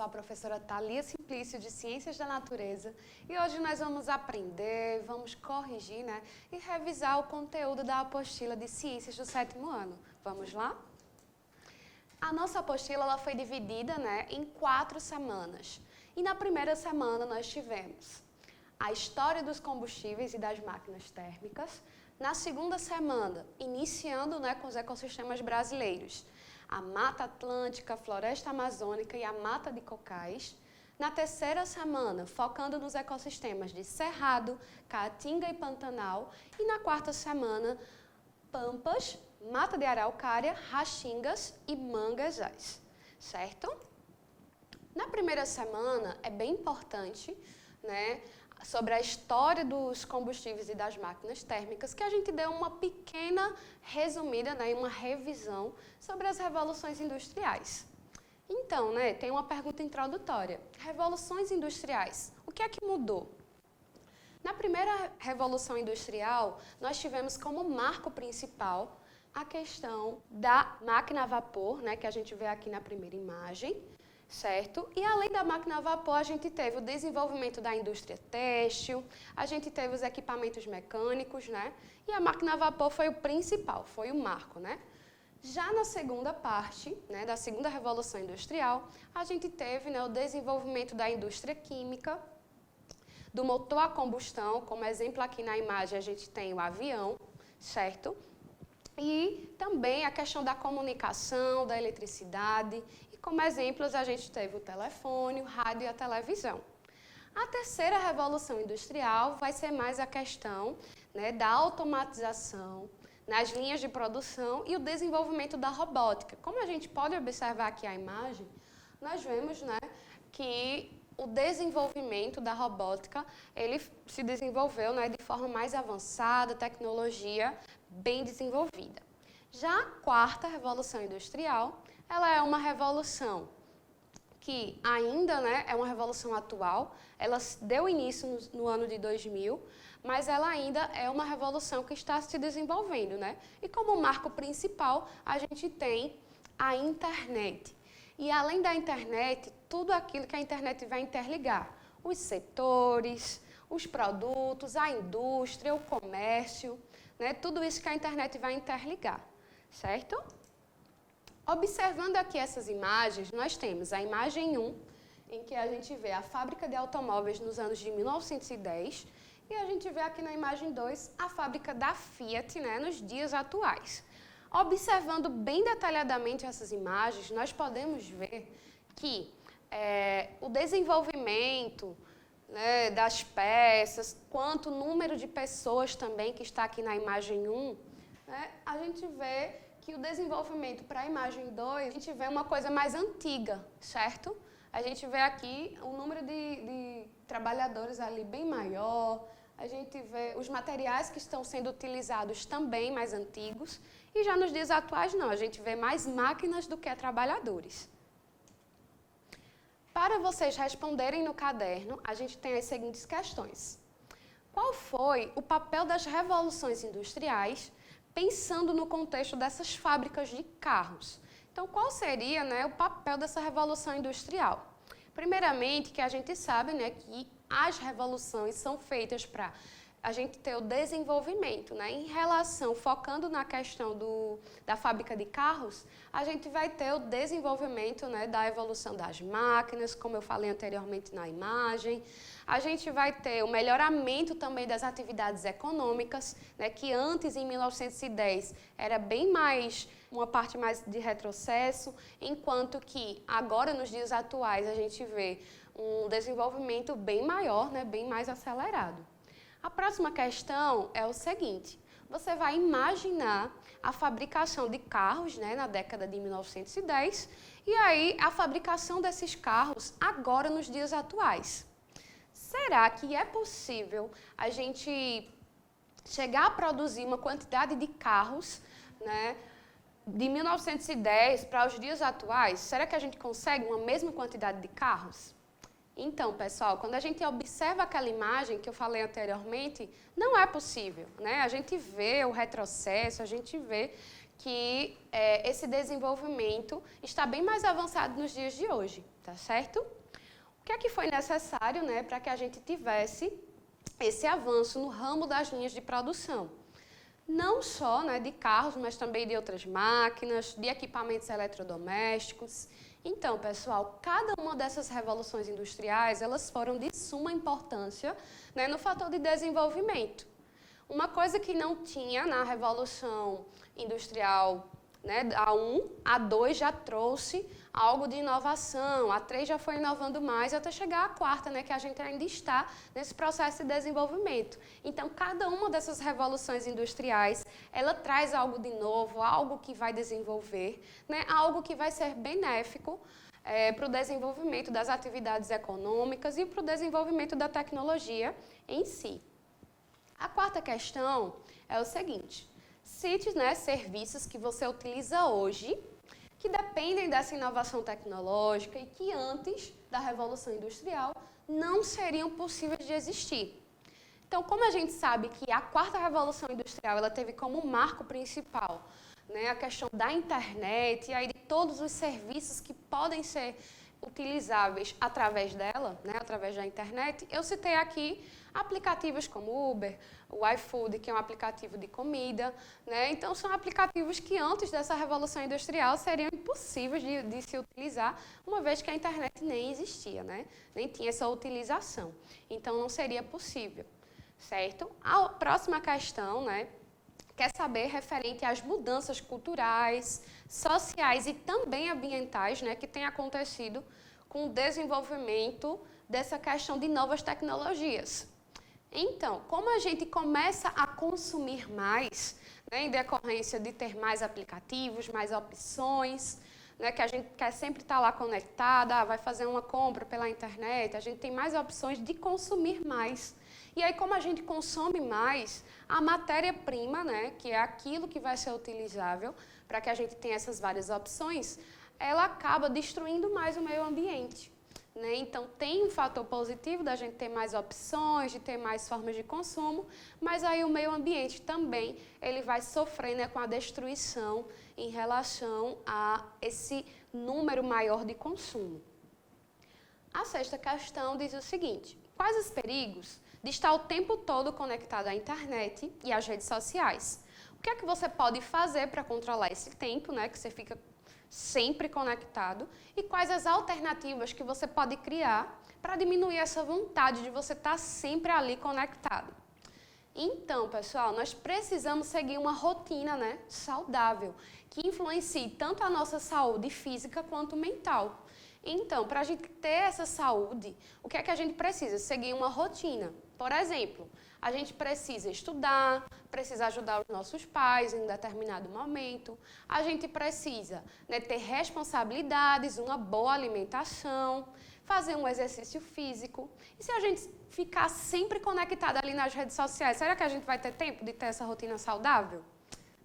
a professora Thalia Simplício, de Ciências da Natureza, e hoje nós vamos aprender, vamos corrigir, e revisar o conteúdo da apostila de Ciências do 7º ano. Vamos lá? A nossa apostila ela foi dividida em 4 semanas. E na primeira semana nós tivemos a história dos combustíveis e das máquinas térmicas. Na segunda semana, iniciando com os ecossistemas brasileiros, a Mata Atlântica, a Floresta Amazônica e a Mata de Cocais. Na terceira semana, focando nos ecossistemas de Cerrado, Caatinga e Pantanal. E na quarta semana, Pampas, Mata de Araucária, Raaxingas e Manguezais, certo? Na primeira semana, é bem importante, sobre a história dos combustíveis e das máquinas térmicas, que a gente deu uma pequena resumida, uma revisão sobre as revoluções industriais. Então, tem uma pergunta introdutória. Revoluções industriais, o que é que mudou? Na primeira revolução industrial, nós tivemos como marco principal a questão da máquina a vapor, que a gente vê aqui na primeira imagem, certo? E além da máquina a vapor, a gente teve o desenvolvimento da indústria têxtil, a gente teve os equipamentos mecânicos, e a máquina a vapor foi o principal, foi o marco, Já na segunda parte, da segunda revolução industrial, a gente teve o desenvolvimento da indústria química, do motor a combustão, como exemplo aqui na imagem a gente tem o avião, certo? E também a questão da comunicação, da eletricidade. E como exemplos a gente teve o telefone, o rádio e a televisão. A terceira revolução industrial vai ser mais a questão da automatização nas linhas de produção e o desenvolvimento da robótica. Como a gente pode observar aqui a imagem, nós vemos que o desenvolvimento da robótica ele se desenvolveu de forma mais avançada, tecnologia bem desenvolvida. Já a quarta revolução industrial, ela é uma revolução que ainda é uma revolução atual, ela deu início no ano de 2000, mas ela ainda é uma revolução que está se desenvolvendo, E como marco principal, a gente tem a internet. E além da internet, tudo aquilo que a internet vai interligar, os setores, os produtos, a indústria, o comércio, tudo isso que a internet vai interligar, certo? Observando aqui essas imagens, nós temos a imagem 1, em que a gente vê a fábrica de automóveis nos anos de 1910, e a gente vê aqui na imagem 2 a fábrica da Fiat, nos dias atuais. Observando bem detalhadamente essas imagens, nós podemos ver que o desenvolvimento das peças, quanto o número de pessoas também que está aqui na imagem 1, a gente vê que o desenvolvimento para a imagem 2, a gente vê uma coisa mais antiga, certo? A gente vê aqui o número de trabalhadores ali bem maior, a gente vê os materiais que estão sendo utilizados também mais antigos, e já nos dias atuais não, a gente vê mais máquinas do que trabalhadores. Para vocês responderem no caderno, a gente tem as seguintes questões. Qual foi o papel das revoluções industriais, pensando no contexto dessas fábricas de carros? Então, qual seria o papel dessa revolução industrial? Primeiramente, que a gente sabe que as revoluções são feitas para a gente ter o desenvolvimento. Em relação, focando na questão da fábrica de carros, a gente vai ter o desenvolvimento da evolução das máquinas, como eu falei anteriormente na imagem. A gente vai ter o melhoramento também das atividades econômicas, que antes, em 1910, era bem mais uma parte mais de retrocesso, enquanto que agora, nos dias atuais, a gente vê um desenvolvimento bem maior, bem mais acelerado. A próxima questão é o seguinte: você vai imaginar a fabricação de carros na década de 1910 e aí a fabricação desses carros agora nos dias atuais. Será que é possível a gente chegar a produzir uma quantidade de carros de 1910 para os dias atuais? Será que a gente consegue uma mesma quantidade de carros? Então, pessoal, quando a gente observa aquela imagem que eu falei anteriormente, não é possível, A gente vê o retrocesso, a gente vê que esse desenvolvimento está bem mais avançado nos dias de hoje, tá certo? O que é que foi necessário, né, para que a gente tivesse esse avanço no ramo das linhas de produção? Não só, né, de carros, mas também de outras máquinas, de equipamentos eletrodomésticos. Então, pessoal, cada uma dessas revoluções industriais, elas foram de suma importância, né, no fator de desenvolvimento. Uma coisa que não tinha na Revolução Industrial, né, a 1, a 2 já trouxe algo de inovação, a 3 já foi inovando mais, até chegar à 4, né, que a gente ainda está nesse processo de desenvolvimento. Então, cada uma dessas revoluções industriais, ela traz algo de novo, algo que vai desenvolver, né, algo que vai ser benéfico para o desenvolvimento das atividades econômicas e para o desenvolvimento da tecnologia em si. A quarta questão é o seguinte: cite, né, serviços que você utiliza hoje que dependem dessa inovação tecnológica e que antes da Revolução Industrial não seriam possíveis de existir. Então, como a gente sabe que a quarta Revolução Industrial ela teve como marco principal, né, a questão da internet e aí de todos os serviços que podem ser utilizáveis através dela, né, através da internet, eu citei aqui aplicativos como Uber, o iFood, que é um aplicativo de comida, né? Então, são aplicativos que antes dessa Revolução Industrial seriam impossíveis de se utilizar, uma vez que a internet nem existia, né? Nem tinha essa utilização. Então, não seria possível, certo? A próxima questão, né, quer saber referente às mudanças culturais, sociais e também ambientais, né, que têm acontecido com o desenvolvimento dessa questão de novas tecnologias. Então, como a gente começa a consumir mais, né, em decorrência de ter mais aplicativos, mais opções, né, que a gente quer sempre estar lá conectada, vai fazer uma compra pela internet, a gente tem mais opções de consumir mais. E aí, como a gente consome mais, a matéria-prima, né, que é aquilo que vai ser utilizável para que a gente tenha essas várias opções, ela acaba destruindo mais o meio ambiente. Né? Então, tem um fator positivo da gente ter mais opções, de ter mais formas de consumo, mas aí o meio ambiente também ele vai sofrer, né, com a destruição em relação a esse número maior de consumo. A sexta questão diz o seguinte: quais os perigos de estar o tempo todo conectado à internet e às redes sociais? O que é que você pode fazer para controlar esse tempo, né, que você fica sempre conectado, e quais as alternativas que você pode criar para diminuir essa vontade de você estar sempre ali conectado? Então, pessoal, nós precisamos seguir uma rotina, né, saudável, que influencie tanto a nossa saúde física quanto mental. Então, para a gente ter essa saúde, o que é que a gente precisa? Seguir uma rotina. Por exemplo, a gente precisa estudar, precisa ajudar os nossos pais em um determinado momento, a gente precisa, né, ter responsabilidades, uma boa alimentação, fazer um exercício físico. E se a gente ficar sempre conectado ali nas redes sociais, será que a gente vai ter tempo de ter essa rotina saudável?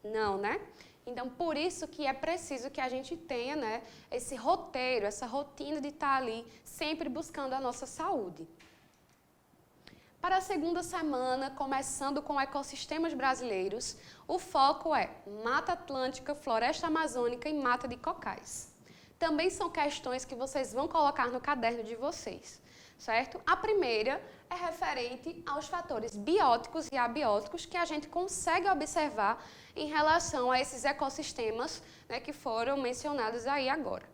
Não, né? Então, por isso que é preciso que a gente tenha, né, esse roteiro, essa rotina de estar ali sempre buscando a nossa saúde. Para a segunda semana, começando com ecossistemas brasileiros, o foco é Mata Atlântica, Floresta Amazônica e Mata de Cocais. Também são questões que vocês vão colocar no caderno de vocês, certo? A primeira é referente aos fatores bióticos e abióticos que a gente consegue observar em relação a esses ecossistemas, né, que foram mencionados aí agora.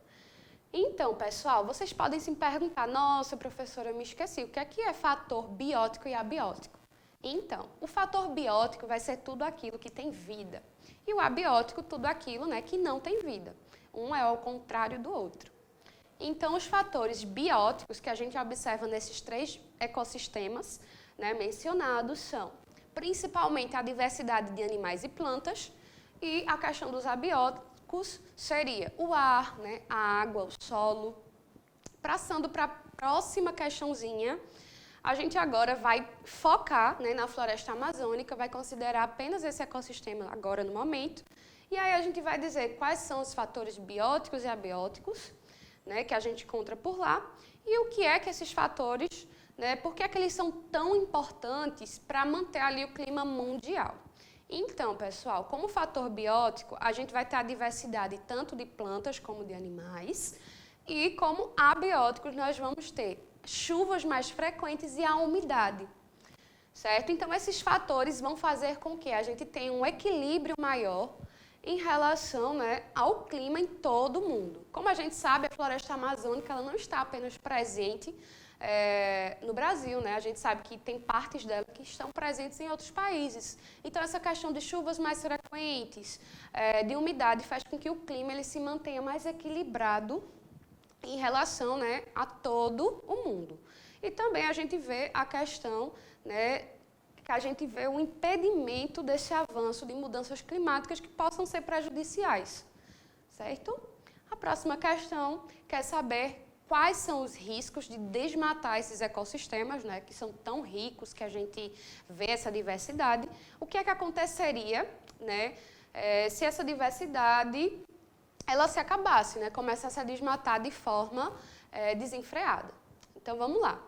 Então, pessoal, vocês podem se perguntar: nossa, professora, eu me esqueci, o que é fator biótico e abiótico? Então, o fator biótico vai ser tudo aquilo que tem vida, e o abiótico tudo aquilo, né, que não tem vida. Um é ao contrário do outro. Então, os fatores bióticos que a gente observa nesses 3 ecossistemas, né, mencionados são principalmente a diversidade de animais e plantas, e a questão dos abióticos seria o ar, né, a água, o solo. Passando para a próxima questãozinha, a gente agora vai focar, né, na floresta amazônica, vai considerar apenas esse ecossistema agora no momento, e aí a gente vai dizer quais são os fatores bióticos e abióticos, né, que a gente encontra por lá, e o que é que esses fatores, né, por que é que eles são tão importantes para manter ali o clima mundial. Então, pessoal, como fator biótico, a gente vai ter a diversidade tanto de plantas como de animais, e como abióticos nós vamos ter chuvas mais frequentes e a umidade, certo? Então, esses fatores vão fazer com que a gente tenha um equilíbrio maior em relação, né, ao clima em todo o mundo. Como a gente sabe, a floresta amazônica ela não está apenas presente no Brasil, né? A gente sabe que tem partes dela que estão presentes em outros países. Então, essa questão de chuvas mais frequentes, de umidade, faz com que o clima ele se mantenha mais equilibrado em relação, né, a todo o mundo. E também a gente vê a questão, né, que a gente vê o impedimento desse avanço de mudanças climáticas que possam ser prejudiciais, certo? A próxima questão quer saber quais são os riscos de desmatar esses ecossistemas, né, que são tão ricos, que a gente vê essa diversidade. O que é que aconteceria, né, se essa diversidade ela se acabasse, né, começasse a desmatar de forma desenfreada? Então, vamos lá.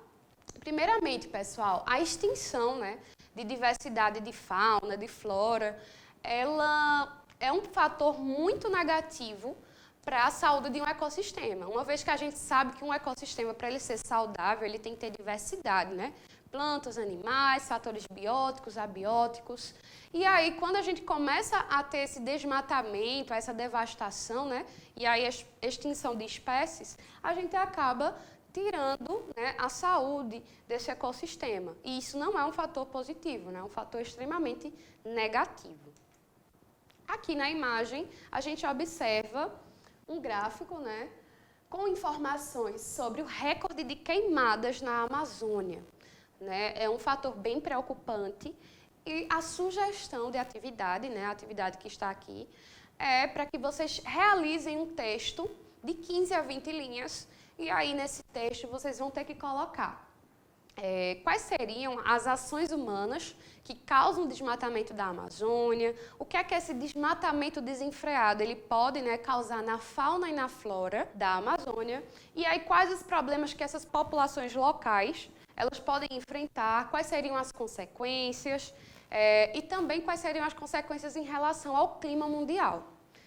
Primeiramente, pessoal, a extinção, né, de diversidade de fauna, de flora, ela é um fator muito negativo para a saúde de um ecossistema. Uma vez que a gente sabe que um ecossistema, para ele ser saudável, ele tem que ter diversidade, né? Plantas, animais, fatores bióticos, abióticos. E aí, quando a gente começa a ter esse desmatamento, essa devastação, né? E aí a extinção de espécies, a gente acaba tirando, né, a saúde desse ecossistema. E isso não é um fator positivo, né? É um fator extremamente negativo. Aqui na imagem, a gente observa um gráfico, né, com informações sobre o recorde de queimadas na Amazônia, né? É um fator bem preocupante e a sugestão de atividade, né, a atividade que está aqui, é para que vocês realizem um texto de 15 a 20 linhas e aí nesse texto vocês vão ter que colocar quais seriam as ações humanas que causam o desmatamento da Amazônia, o que é que esse desmatamento desenfreado ele pode, né, causar na fauna e na flora da Amazônia, e aí quais os problemas que essas populações locais elas podem enfrentar, quais seriam as consequências e também quais seriam as consequências em relação ao clima mundial.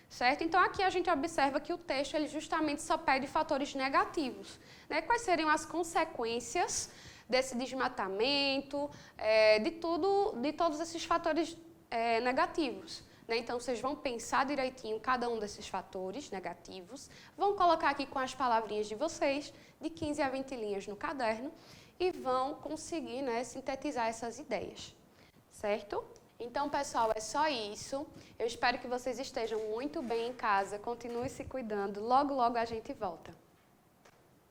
Certo? Então, aqui a gente observa que o texto ele justamente só pede fatores negativos, né? Quais seriam as consequências desse desmatamento, de todos esses fatores negativos, né? Então, vocês vão pensar direitinho cada um desses fatores negativos, vão colocar aqui com as palavrinhas de vocês, de 15 a 20 linhas no caderno, e vão conseguir, né, sintetizar essas ideias, certo? Então, pessoal, é só isso. Eu espero que vocês estejam muito bem em casa. Continue se cuidando. Logo, logo a gente volta.